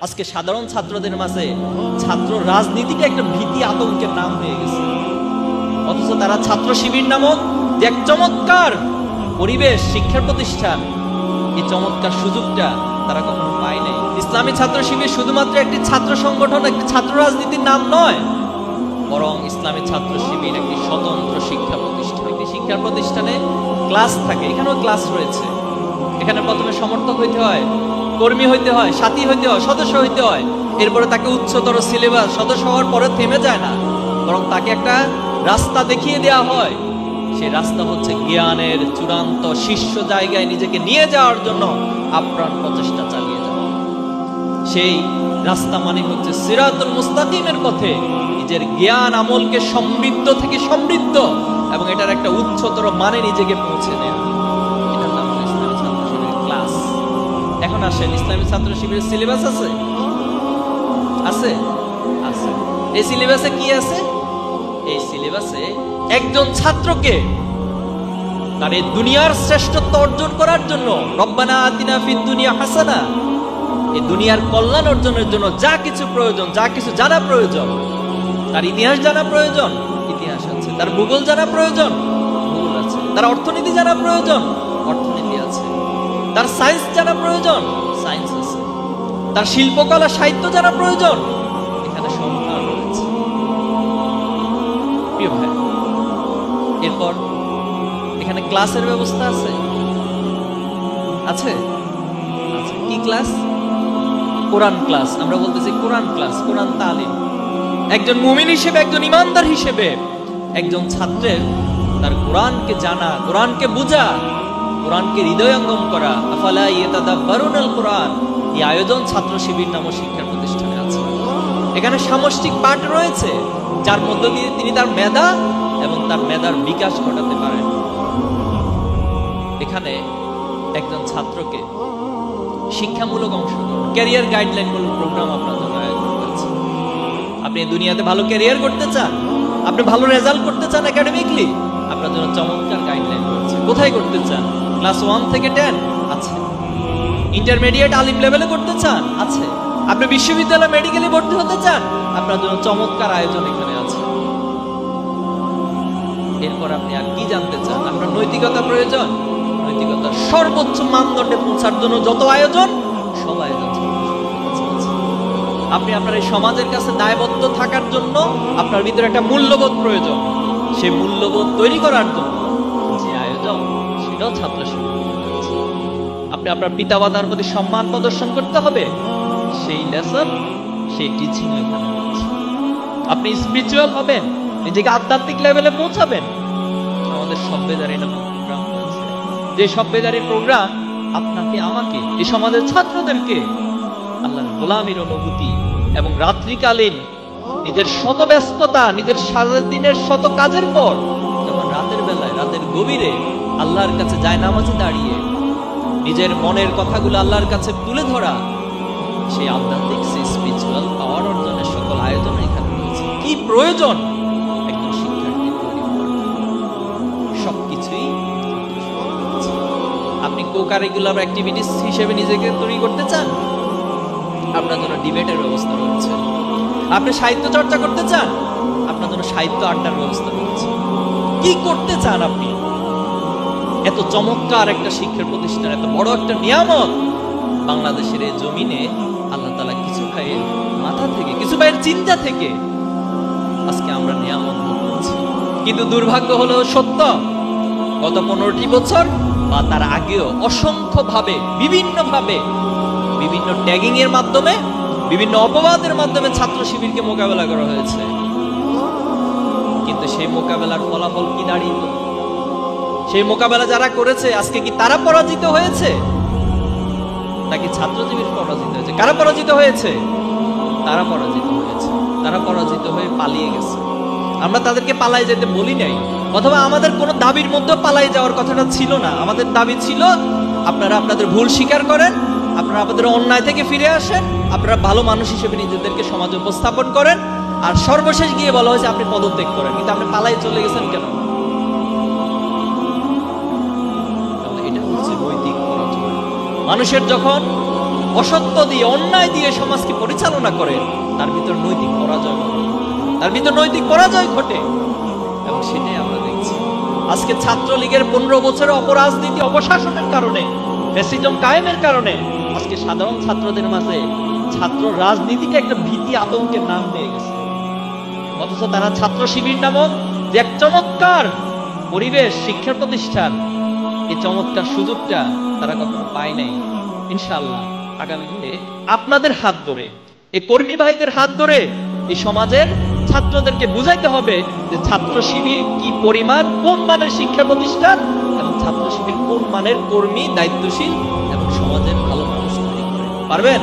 আজকে সাধারণ ছাত্রদের মাঝে ছাত্র রাজনীতিটা একটা ভীতি আতঙ্কের নাম হয়ে গেছে, অথচ তারা ছাত্র শিবির নামক যে এক চমৎকার পরিবেশ, শিক্ষার প্রতিষ্ঠান, এই চমৎকার সুযোগটা তারা কখনো পায় নাই। ইসলামী ছাত্র শিবির শুধুমাত্র একটি ছাত্র সংগঠন, একটি ছাত্র রাজনীতির নাম নয়, বরং ইসলামী ছাত্র শিবির একটি স্বতন্ত্র শিক্ষা প্রতিষ্ঠান। একটি শিক্ষা প্রতিষ্ঠানে ক্লাস থাকে, এখানেও ক্লাস রয়েছে। এখানে প্রথমে সমর্থক হইতে হয়, কর্মী হইতে হয়, সাথী হইতে হয়, সদস্য হইতে হয়। এরপরে তাকে উচ্চতর সিলেবাস, সদস্য হওয়ার পরে থেমে যায় না, বরং তাকে একটা রাস্তা দেখিয়ে দেওয়া হয়। সেই রাস্তা হচ্ছে জ্ঞানের চূড়ান্ত শীর্ষ জায়গায় নিজেকে নিয়ে যাওয়ার জন্য আপ্রাণ প্রচেষ্টা চালিয়ে যাওয়া। সেই রাস্তা মানে হচ্ছে সিরাতুল মুস্তাকিমের পথে নিজের জ্ঞান আমলকে সমৃদ্ধ থেকে সমৃদ্ধ এবং এটার একটা উচ্চতর মানে নিজেকে পৌঁছে দেওয়া। এটার নাম হলো ইসলামী ছাত্র শিবিরের ক্লাস। এখন আসেন, ইসলামী ছাত্র শিবিরের সিলেবাস আছে? আছে, আছে। এই সিলেবাসে কি আছে? এই সিলেবাসে একজন ছাত্রকে তার এই দুনিয়ার শ্রেষ্ঠত্ব অর্জন করার জন্য, রব্বানা আতিনা ফিদ দুনিয়া হাসানা, এই দুনিয়ার কল্যাণ অর্জনের জন্য যা কিছু প্রয়োজন, যা কিছু জানা প্রয়োজন, তার ইতিহাস জানা প্রয়োজন, ইতিহাস আছে। তার ভূগোল জানা প্রয়োজন, ভূগোল আছে। তার অর্থনীতি জানা প্রয়োজন, অর্থনীতি আছে। তার সায়েন্স জানা প্রয়োজন, সায়েন্স আছে। তার শিল্পকলা সাহিত্য জানা প্রয়োজন, এখানে সম্ভার রয়েছে। প্রিয় ভাই, এরপর এখানে ক্লাসের ব্যবস্থা আছে, আছে, আছে। কি ক্লাস? কোরআন ক্লাস। আমরা বলতেছি কোরআন ক্লাস, কোরআন তালিম। একজন মুমিন হিসেবে, একজন ইমানদার হিসেবে একজন ছাত্রের তার কোরআনকে জানা, কোরআনকে বোঝা, কোরআনকে হৃদয়ঙ্গম করা, আফালা ইয়াতাদাব্বারুনাল কোরআন, এই আয়োজন ছাত্র শিবির নামক শিক্ষা প্রতিষ্ঠানে আছে। এখানে সামষ্টিক পাঠ রয়েছে, যার মধ্য দিয়ে তিনি তার মেধা এবং তার মেধার বিকাশ ঘটাতে পারেন। এখানে একজন ছাত্রকে শিক্ষামূলক অংশগ্রহণ, ক্যারিয়ার গাইডলাইন মূলক প্রোগ্রাম আপনার জন্য আয়োজন করেছে। আপনি দুনিয়াতে ভালো ক্যারিয়ার করতে চান, আপনি ভালো রেজাল্ট করতে চান একাডেমিকলি, আপনার জন্য চমৎকার গাইডলাইন রয়েছে। কোথায় করতে চান? ক্লাস 1 থেকে 10 আছে। ইন্টারমিডিয়েট আলিম লেভেলে করতে চান? আছে। আপনি বিশ্ববিদ্যালয় মেডিকেলে ভর্তি হতে চান? আপনার জন্য চমৎকার আয়োজন এখানে আছে। এরপর আপনি আর কি জানতে চান? আপনার নৈতিকতা প্রয়োজন, নৈতিকতার সর্বোচ্চ মানদণ্ডে পৌঁছার জন্য যত আয়োজন, সব আয়োজন। আপনি আপনার এই সমাজের কাছে দায়বদ্ধ থাকার জন্য আপনার ভিতরে একটা মূল্যবোধ প্রয়োজন, সেই মূল্যবোধ তৈরি করার জন্য যে আয়োজন, সেটাও ছাত্র শিবির। আপনি আপনার পিতা মাতার প্রতি সম্মান প্রদর্শন করতে হবে, সেই লেসন, সেই টিচিং এখানে রয়েছে। আপনি স্পিরিচুয়াল হবেন, নিজেকে আধ্যাত্মিক লেভেলে পৌঁছাবেন, আমাদের সভ্যদারি নামক প্রোগ্রাম রয়েছে। যে সভ্যদারি প্রোগ্রাম আপনাকে, আমাকে, এই সমাজের ছাত্রদেরকে আল্লাহর গোলামীর অনুভূতি এবং রাত্রিকালীন নিজের শত ব্যস্ততা, নিজের সারাদিনের শত কাজের পর যখন রাতের বেলায়, রাতের গভীরে আল্লাহর কাছে জায়নামাজে দাঁড়িয়ে নিজের মনের কথাগুলো আল্লাহর কাছে তুলে ধরা, সেই আধ্যাত্মিক, সেই স্পিরিচুয়াল পাওয়ার অর্জনের সকল আয়োজন এখানে রয়েছে। কি প্রয়োজন একজন শিক্ষার্থী তৈরি হওয়ার? সবকিছুই। আপনি কো-কারিকুলার অ্যাক্টিভিটিস হিসেবে নিজেকে তৈরি করতে চান? আপনার জন্য ডিবেটের ব্যবস্থা রয়েছে। আপনি সাহিত্য চর্চা করতে চান? আপনার জন্য সাহিত্য আড্ডার ব্যবস্থা রয়েছে। কি করতে চান আপনি? এত চমৎকার একটা শিক্ষা প্রতিষ্ঠান, এত বড় একটা নিয়ামত বাংলাদেশের এই জমিনে আল্লাহ তাআলা কিছু ভাইয়ের মাথা থেকে, কিছু ভাইয়ের চিন্তা থেকে আজকে আমরা নিয়ামত ভোগ করছি। কিন্তু দুর্ভাগ্য হলো সত্য, গত 15টি বছর বা তার আগেও অসংখ্য ভাবে, বিভিন্নভাবে, বিভিন্ন ট্যাগিং এর মাধ্যমে, বিভিন্ন অপবাদের মাধ্যমে ছাত্র শিবিরকে মোকাবেলা করা হয়েছে। কিন্তু সেই মোকাবেলার ফলাফল কি দাঁড়িয়ে? সেই মোকাবেলা যারা করেছে আজকে কি তারা পরাজিত হয়েছে নাকি ছাত্র শিবির পরাজিত হয়েছে? কারা পরাজিত হয়েছে? তারা পরাজিত হয়েছে। তারা পরাজিত হয়ে পালিয়ে গেছে। আমরা তাদেরকে পালাই যেতে বলি নাই, অথবা আমাদের কোনো দাবির মধ্যে পালাই যাওয়ার কথাটা ছিল না। আমাদের দাবি ছিল আপনারা আপনাদের ভুল স্বীকার করেন, আপনারা আপনাদের অন্যায় থেকে ফিরে আসেন, আপনারা ভালো মানুষ হিসেবে নিজেদেরকে সমাজে উপস্থাপন করেন, আর সর্বশেষ গিয়ে বলা হয়েছে আপনি পদত্যাগ করেন। কিন্তু আপনি পালাই চলে গেছেন কেন? এটা হচ্ছে নৈতিক পরাজয়। মানুষের যখন অসত্য দিয়ে, অন্যায় দিয়ে সমাজকে পরিচালনা করে, তার ভিতর নৈতিক পরাজয় ঘটে, তার ভিতর নৈতিক পরাজয় ঘটে। এবং সেটাই আমরা দেখছি আজকে ছাত্রলীগের 15 বছরের অপরাজনীতি, অপশাসনের কারণে, ফ্যাসিজম কায়েমের কারণে আজকে সাধারণ ছাত্রদের মাঝে ছাত্র রাজনীতিকে একটা ভীতি আতঙ্কের নাম হয়ে গেছে। অথচ তারা ছাত্র শিবির নামক যে এক চমৎকার পরিবেশ, শিক্ষা প্রতিষ্ঠান, এই চমৎকার সুযোগটা তারা কখনো পায় নাই। ইনশাআল্লাহ আগামী দিনে আপনাদের হাত ধরে, এই কর্মী ভাইদের হাত ধরে এই সমাজের ছাত্রদেরকে বুঝাইতে হবে যে ছাত্র শিবির কি পরিমাণ, কোন মানের শিক্ষা প্রতিষ্ঠান, এবং ছাত্র শিবির কোন মানের কর্মী, দায়িত্বশীল এবং সমাজের ভালো মানুষ তৈরি করে। পারবেন?